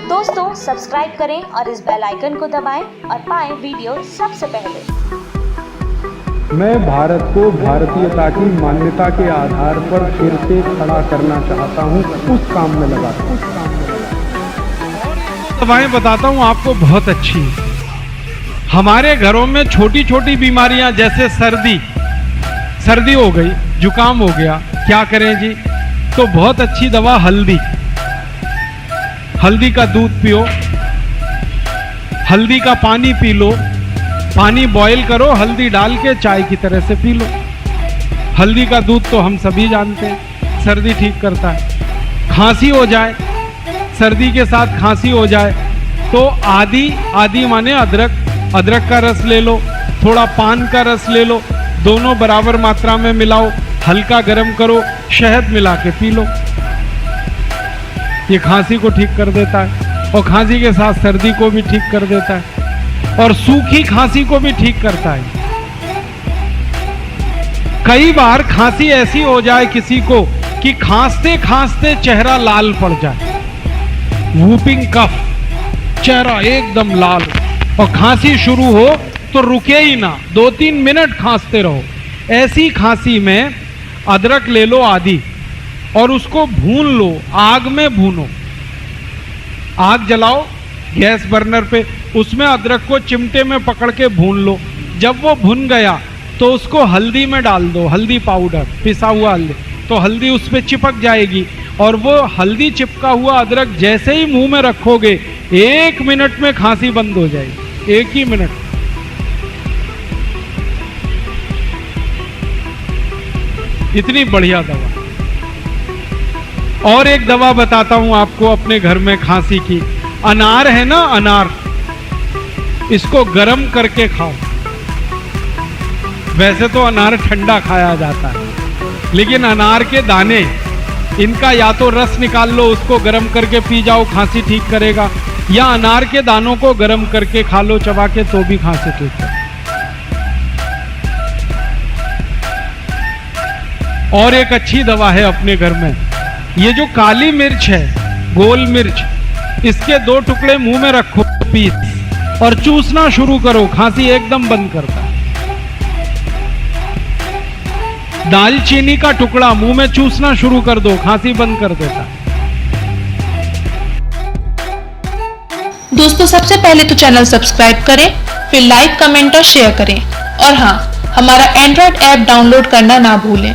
दोस्तों सब्सक्राइब करें और इस बेल आइकन को दबाएं और पाएं वीडियो सबसे पहले। मैं भारत को भारतीयता की मान्यता के आधार पर फिर से खड़ा करना चाहता हूं, उस काम में लगा हूं। दवाएं बताता हूं आपको बहुत अच्छी। हमारे घरों में छोटी छोटी बीमारियां जैसे सर्दी हो गई, जुकाम हो गया, क्या करें जी? तो बहुत अच्छी दवा हल्दी का दूध पियो, हल्दी का पानी पी लो, पानी बॉईल करो, हल्दी डाल के चाय की तरह से पी लो। हल्दी का दूध तो हम सभी जानते हैं, सर्दी ठीक करता है। खांसी हो जाए, सर्दी के साथ खांसी हो जाए तो आदी माने अदरक का रस ले लो, थोड़ा पान का रस ले लो, दोनों बराबर मात्रा में मिलाओ, हल्का गर्म करो, शहद मिला के पी लो। ये खांसी को ठीक कर देता है और खांसी के साथ सर्दी को भी ठीक कर देता है और सूखी खांसी को भी ठीक करता है। कई बार खांसी ऐसी हो जाए किसी को कि खांसते खांसते चेहरा लाल पड़ जाए, वूपिंग कफ, चेहरा एकदम लाल, और खांसी शुरू हो तो रुके ही ना, 2-3 मिनट खांसते रहो। ऐसी खांसी में अदरक ले लो आधी और उसको भून लो, आग में भूनो। आग जलाओ गैस बर्नर पे, उसमें अदरक को चिमटे में पकड़ के भून लो। जब वो भुन गया तो उसको हल्दी में डाल दो, हल्दी पाउडर, पिसा हुआ हल्दी, तो हल्दी उस पर चिपक जाएगी और वो हल्दी चिपका हुआ अदरक जैसे ही मुंह में रखोगे 1 मिनट में खांसी बंद हो जाएगी, 1 ही मिनट। इतनी बढ़िया दवा। और एक दवा बताता हूं आपको अपने घर में खांसी की। अनार है ना, अनार, इसको गर्म करके खाओ। वैसे तो अनार ठंडा खाया जाता है, लेकिन अनार के दाने, इनका या तो रस निकाल लो, उसको गर्म करके पी जाओ, खांसी ठीक करेगा, या अनार के दानों को गर्म करके खा लो चबा के, तो भी खांसी ठीक करेगा। और एक अच्छी दवा है अपने घर में, ये जो काली मिर्च है, गोल मिर्च, इसके 2 टुकड़े मुंह में रखो पीस और चूसना शुरू करो, खांसी एकदम बंद करता है। दालचीनी का टुकड़ा मुंह में चूसना शुरू कर दो, खांसी बंद कर देता है। दोस्तों सबसे पहले तो चैनल सब्सक्राइब करें, फिर लाइक, कमेंट और शेयर करें, और हाँ, हमारा एंड्रॉयड ऐप डाउनलोड करना ना भूलें।